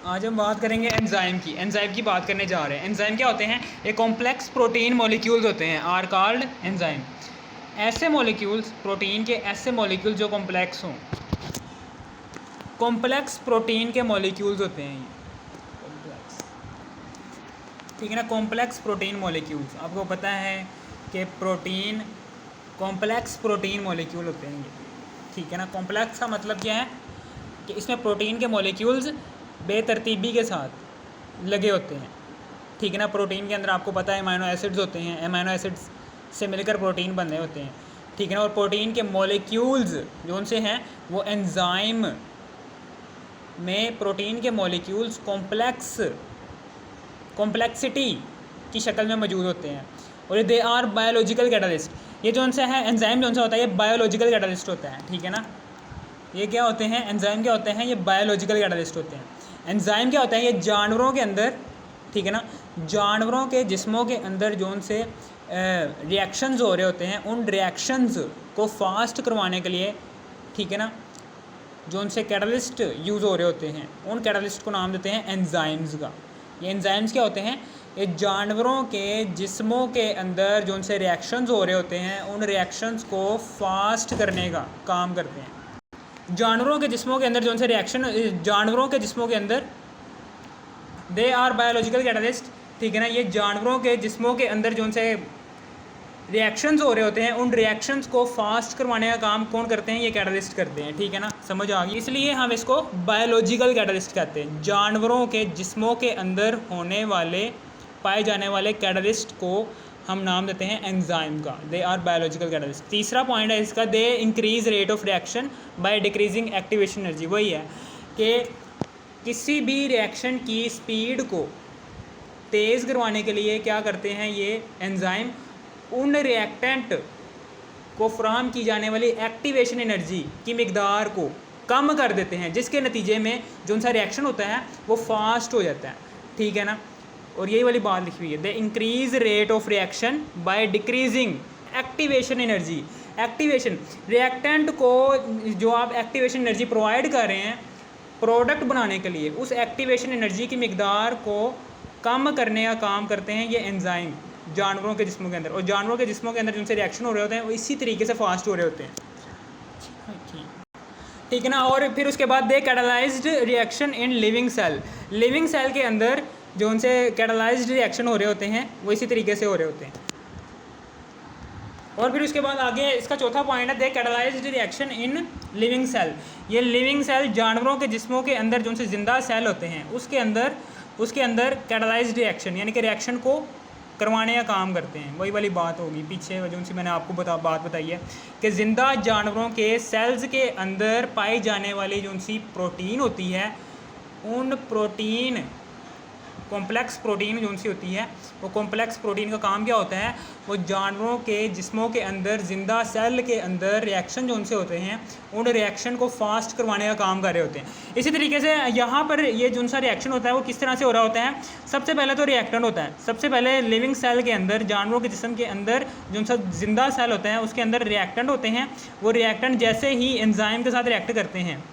आज हम बात करेंगे एंजाइम की। एंजाइम की बात करने जा रहे हैं। एंजाइम क्या होते हैं? ये कॉम्प्लेक्स प्रोटीन मॉलिक्यूल्स होते हैं, आर कॉल्ड एंजाइम। ऐसे मॉलिक्यूल्स, प्रोटीन के ऐसे मॉलिक्यूल जो कॉम्प्लेक्स हों, कॉम्प्लेक्स प्रोटीन के मॉलिक्यूल्स होते हैं ये कॉम्प्लेक्स, ठीक है ना। कॉम्प्लेक्स प्रोटीन मॉलिक्यूल्स, आपको पता है कि प्रोटीन कॉम्प्लेक्स प्रोटीन मॉलिक्यूल होते हैं ये, ठीक है ना। कॉम्प्लेक्स का मतलब क्या है कि इसमें प्रोटीन के मॉलिक्यूल्स बेतरतीबी के साथ लगे होते हैं, ठीक है ना। प्रोटीन के अंदर आपको पता है अमीनो एसिड्स होते हैं, अमीनो एसिड्स से मिलकर प्रोटीन बने होते हैं, ठीक है ना। और प्रोटीन के मॉलिक्यूल्स जो उनसे हैं वो एंजाइम में प्रोटीन के मॉलिक्यूल्स कॉम्प्लेक्सिटी की शक्ल में मौजूद होते हैं और दे आर बायोलॉजिकल कैटलिस्ट। ये जो उनसे है एंजाइम, जो उनसे होता है ये बायोलॉजिकल कैटलिस्ट होता है, ठीक है ना। ये क्या होते हैं? एंजाइम क्या होते हैं? ये बायोलॉजिकल कैटलिस्ट होते हैं। एंजाइम क्या होता है? ये जानवरों के अंदर, ठीक है ना, जानवरों के जिस्मों के अंदर जो उनसे रिएक्शंस हो रहे होते हैं, उन रिएक्शंस को फास्ट करवाने के लिए, ठीक है ना, जो उनसे कैटलिस्ट यूज़ हो रहे होते हैं, उन कैटलिस्ट को नाम देते हैं एंजाइम्स का। ये एंजाइम्स क्या होते हैं? ये जानवरों के जिस्मों के अंदर जो उनसे रिएक्शंस हो रहे होते हैं, उन रिएक्शंस को फास्ट करने का काम करते हैं। जानवरों के जिस्मों के अंदर जो उनसे रिएक्शन, जानवरों के जिस्मों के अंदर दे आर बायोलॉजिकल कैटलिस्ट, ठीक है ना। ये जानवरों के जिस्मों के अंदर जो उनसे रिएक्शंस हो रहे होते हैं, उन रिएक्शंस को फास्ट करवाने का काम कौन करते हैं? ये कैटलिस्ट करते हैं, ठीक है ना। समझ आ गई? इसलिए हम इसको बायोलॉजिकल कैटलिस्ट कहते हैं। जानवरों के जिस्मों के अंदर होने वाले, पाए जाने वाले कैटलिस्ट को हम नाम देते हैं एंजाइम का। They are biological catalyst. तीसरा पॉइंट है इसका, they increase rate of reaction by decreasing activation energy. वही है कि किसी भी रिएक्शन की स्पीड को तेज़ करवाने के लिए क्या करते हैं ये एंजाइम? उन रिएक्टेंट को फ्राहम की जाने वाली एक्टिवेशन एनर्जी की मिकदार को कम कर देते हैं, जिसके नतीजे में जो उनका रिएक्शन होता है वो फास्ट हो जाता है, ठीक है ना। और यही वाली बात लिखी हुई है, the increase rate of reaction by decreasing activation energy. Activation reactant को जो आप एक्टिवेशन एनर्जी प्रोवाइड कर रहे हैं प्रोडक्ट बनाने के लिए, उस एक्टिवेशन एनर्जी की मिकदार को कम करने का काम करते हैं ये एंजाइम जानवरों के जिस्मों के अंदर। और जानवरों के जिस्मों के अंदर जिनसे रिएक्शन हो रहे होते हैं वो इसी तरीके से फास्ट हो रहे होते हैं, ठीक है ना। और फिर उसके बाद they catalysed reaction in living cell. Living cell के अंदर जो उनसे कैटलाइज्ड रिएक्शन हो रहे होते हैं वो इसी तरीके से हो रहे होते हैं। और फिर उसके बाद आगे इसका चौथा पॉइंट है, they catalysed reaction in living cell. ये लिविंग सेल जानवरों के जिस्मों के अंदर जो उनसे ज़िंदा सेल होते हैं उसके अंदर कैटलाइज्ड रिएक्शन यानी कि रिएक्शन को करवाने का काम करते हैं। वही वाली बात होगी पीछे जो उनसे मैंने आपको बात बताई है कि ज़िंदा जानवरों के सेल्स के अंदर पाई जाने वाली जो उनसी प्रोटीन होती है, उन प्रोटीन कॉम्प्लेक्स प्रोटीन जो उनसी होती है, वो कॉम्प्लेक्स प्रोटीन का काम क्या होता है? वो जानवरों के जिस्मों के अंदर ज़िंदा सेल के अंदर रिएक्शन जो उनसे होते हैं, उन रिएक्शन को फास्ट करवाने का काम कर रहे होते हैं। इसी तरीके से यहाँ पर ये जो उनसा रिएक्शन होता है वो किस तरह से हो रहा होता है? सबसे पहले तो रिएक्टेंट होता है। सबसे पहले लिविंग सेल के अंदर, जानवरों के जिस्म के अंदर जो उनसा ज़िंदा सेल होता है उसके अंदर रिएक्टेंट होते हैं। वो रिएक्टेंट जैसे ही एंजाइम के साथ रिएक्ट करते हैं,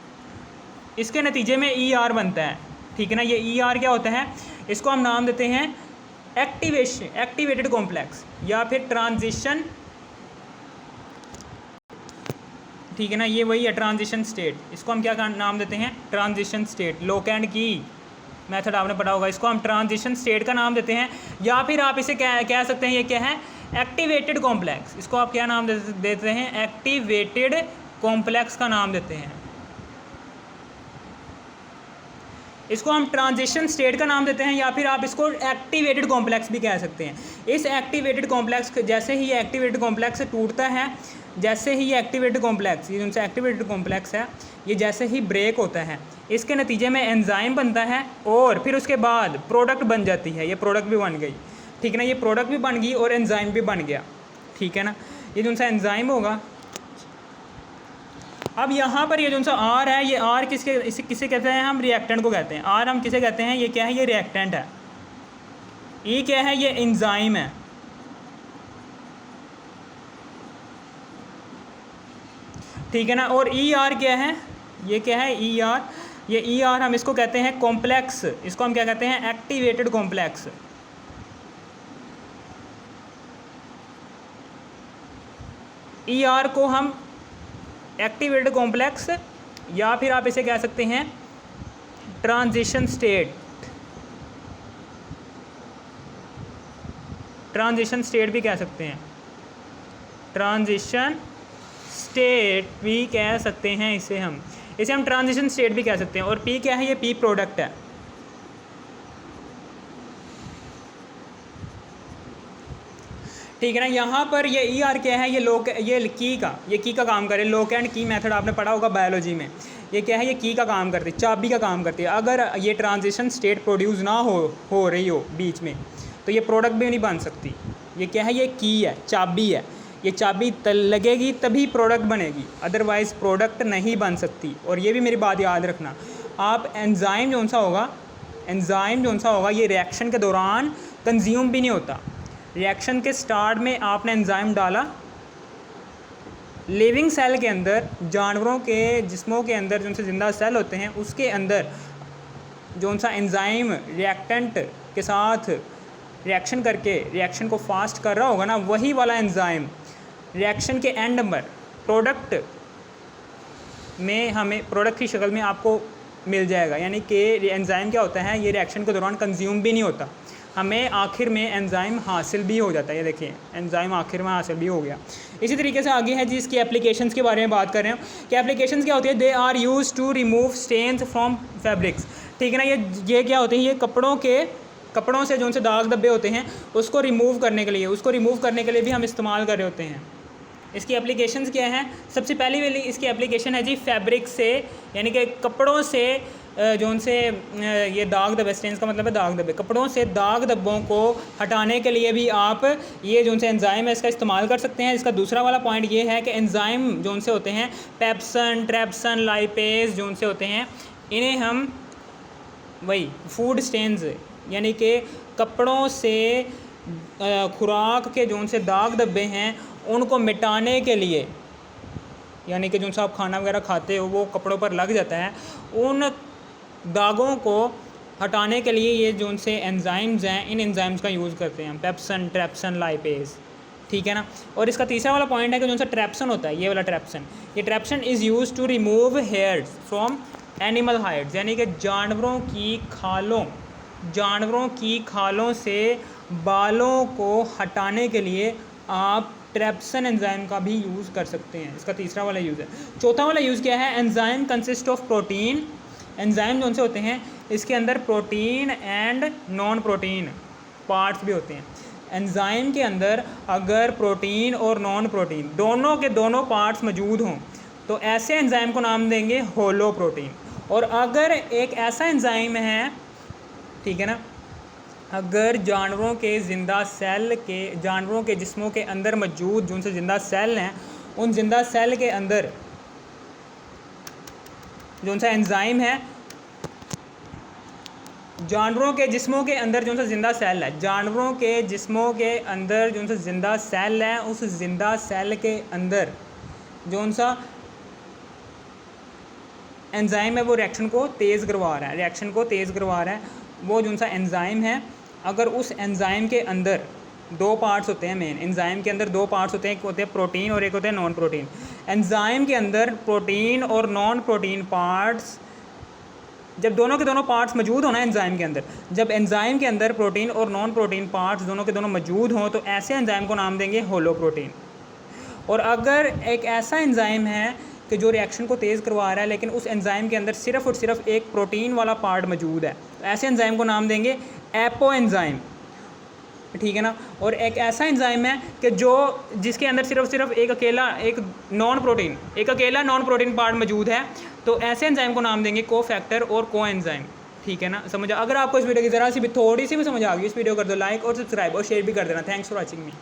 इसके नतीजे में ER बनता है, ठीक है ना। ये ER क्या होता है? इसको हम नाम देते हैं एक्टिवेटेड कॉम्प्लेक्स या फिर ट्रांजिशन, ठीक है ना। ये वही है ट्रांजिशन स्टेट। इसको हम क्या नाम देते हैं? Transition state. लोकेंड की मेथड आपने पढ़ा होगा। इसको हम ट्रांजिशन स्टेट का नाम देते हैं, या फिर आप इसे कह सकते हैं ये क्या है? Activated complex. इसको आप क्या नाम देते हैं? एक्टिवेटेड कॉम्प्लेक्स का नाम देते हैं। इसको हम ट्रांजिशन स्टेट का नाम देते हैं, या फिर आप इसको एक्टिवेटेड कॉम्प्लेक्स भी कह सकते हैं। इस एक्टिवेटेड कॉम्प्लेक्स जैसे ही एक्टिवेटेड कॉम्प्लेक्स टूटता है, जैसे ही एक्टिवेटेड कॉम्प्लेक्स, ये उनसे एक्टिवेटेड कॉम्प्लेक्स है, ये जैसे ही ब्रेक होता है, इसके नतीजे में एंजाइम बनता है और फिर उसके बाद प्रोडक्ट बन जाती है। ये प्रोडक्ट भी बन गई, ठीक है ना। ये प्रोडक्ट भी बन गई और एंजाइम भी बन गया, ठीक है ना। ये जो उनसा एंजाइम होगा, अब यहाँ पर ये जो सा R है, ये R किसे कहते हैं? हम रिएक्टेंट को कहते हैं। R हम किसे कहते हैं? ये क्या है? ये रिएक्टेंट है। E क्या है? ये एंजाइम है, ठीक है ना। और ER क्या है? ये क्या है? ER ये ER हम इसको कहते हैं कॉम्प्लेक्स, इसको हम क्या कहते हैं, एक्टिवेटेड कॉम्प्लेक्स। ER को हम एक्टिवेटेड कॉम्प्लेक्स या फिर आप इसे कह सकते हैं ट्रांजिशन स्टेट, ट्रांजिशन स्टेट भी कह सकते हैं, ट्रांजिशन स्टेट भी कह सकते हैं इसे हम ट्रांजिशन स्टेट भी कह सकते हैं। और P क्या है, ये P प्रोडक्ट है। ठीक है ना। यहाँ पर ये ER क्या है, ये की का काम करे। लॉक एंड की मेथड आपने पढ़ा होगा बायोलॉजी में। ये क्या है, ये की का काम करती है, चाबी का काम करती है। अगर ये ट्रांजिशन स्टेट प्रोड्यूस ना हो रही हो बीच में, तो ये प्रोडक्ट भी नहीं बन सकती। ये क्या है, ये की है, चाबी है। ये चाबी लगेगी तभी प्रोडक्ट बनेगी, अदरवाइज़ प्रोडक्ट नहीं बन सकती। और ये भी मेरी बात याद रखना, आप एंजाइम जो सा होगा ये रिएक्शन के दौरान कंज्यूम भी नहीं होता। रिएक्शन के स्टार्ट में आपने एंजाइम डाला, लिविंग सेल के अंदर, जानवरों के जिस्मों के अंदर जो ज़िंदा सेल होते हैं उसके अंदर जो सा एंजाइम रिएक्टेंट के साथ रिएक्शन करके रिएक्शन को फास्ट कर रहा होगा ना, वही वाला एंजाइम रिएक्शन के एंड पर प्रोडक्ट में हमें प्रोडक्ट की शक्ल में आपको मिल जाएगा। यानी कि एंजाइम क्या होता है, ये रिएक्शन के दौरान कंज्यूम भी नहीं होता, हमें आखिर में एंजाइम हासिल भी हो जाता है। ये देखिए एंजाइम आखिर में हासिल भी हो गया। इसी तरीके से आगे है जी, इसकी एप्लीकेशंस के बारे में बात कर रहे हैं कि एप्लीकेशंस क्या होती है, they are use to remove stains from fabrics. ठीक है ना। ये क्या होते हैं, ये कपड़ों से जो उनसे दाग धब्बे होते हैं उसको रिमूव करने के लिए भी हम इस्तेमाल कर रहे होते हैं। इसकी एप्लीकेशंस क्या हैं, सबसे पहली वाली इसकी एप्लीकेशन है जी फैब्रिक से, यानी कि कपड़ों से जो उनसे ये दाग धब्बे, स्टेन्स का मतलब है दाग धब्बे, कपड़ों से दाग धब्बों को हटाने के लिए भी आप ये जो उनसे एंजाइम है इसका इस्तेमाल कर सकते हैं। इसका दूसरा वाला पॉइंट ये है कि एंजाइम जो उनसे होते हैं पेप्सन, ट्रेप्सन, लाइपेज जो उनसे होते हैं, इन्हें हम वही फूड स्टेन्स यानी कि कपड़ों से खुराक के जो उनसे दाग धब्बे हैं उनको मिटाने के लिए, यानी कि जो सा आप खाना वगैरह खाते हो वो कपड़ों पर लग जाता है, उन दागों को हटाने के लिए ये जो उनसे एंजाइम्स हैं, इन एंजाइम्स का यूज़ करते हैं हम, पेप्सन, ट्रेप्सन, लाइपेज। ठीक है ना। और इसका तीसरा वाला पॉइंट है कि जो सा ट्रेप्सन होता है, ये वाला ट्रेप्सन, ये trypsin is use to remove hairs from animal hides, यानी कि जानवरों की खालों से बालों को हटाने के लिए आप ट्रेप्सन एंजाइम का भी यूज़ कर सकते हैं। इसका तीसरा वाला यूज़ है। चौथा वाला यूज़ क्या है, enzyme consist of protein. Enzyme जो से होते हैं इसके अंदर protein and non protein parts भी होते हैं। एंजाइम के अंदर अगर प्रोटीन और नॉन प्रोटीन दोनों के दोनों पार्ट्स मौजूद हों तो ऐसे एंजाइम को नाम देंगे होलो प्रोटीन। और अगर एक ऐसा एंजाइम है, ठीक है ना, अगर जानवरों के जिस्मों के अंदर मौजूद जो उनसे ज़िंदा सेल हैं, उन ज़िंदा सेल के अंदर जो उनसा एंजाइम है, जानवरों के जिस्मों के अंदर जो उनसा ज़िंदा सेल है, जानवरों के जिस्मों के अंदर जो उनसा ज़िंदा सेल है, उस ज़िंदा सेल के अंदर जो उनसा एंजाइम है वो रिएक्शन को तेज़ करवा रहा है, वो जो उनसा एंजाइम है, अगर उस एंजाइम के अंदर दो पार्ट्स होते हैं, मेन एंजाइम के अंदर दो पार्ट्स होते हैं, एक होते हैं प्रोटीन और एक होते हैं नॉन प्रोटीन। एंजाइम के अंदर प्रोटीन और नॉन प्रोटीन पार्ट्स, जब दोनों के दोनों पार्ट्स मौजूद हो ना एंजाइम के अंदर, जब एंजाइम के अंदर प्रोटीन और नॉन प्रोटीन पार्ट्स दोनों के दोनों मौजूद हों तो ऐसे एंजाइम को नाम देंगे होलो प्रोटीन। और अगर एक ऐसा एंजाइम है कि जो रिएक्शन को तेज़ करवा रहा है लेकिन उस एंजाइम के अंदर सिर्फ़ और सिर्फ एक प्रोटीन वाला पार्ट मौजूद है, तो ऐसे एंजाइम को नाम देंगे एपो एंजाइम। ठीक है ना। और एक ऐसा एंजाइम है कि जिसके अंदर सिर्फ एक अकेला नॉन प्रोटीन पार्ट मौजूद है, तो ऐसे एंजाइम को नाम देंगे कोफैक्टर और को एंजाइम। ठीक है ना, समझ। अगर आपको इस वीडियो की ज़रा सी भी थोड़ी सी भी समझ आ गई, इस वीडियो कर दो लाइक और सब्सक्राइब और शेयर भी कर देना। Thanks for watching me.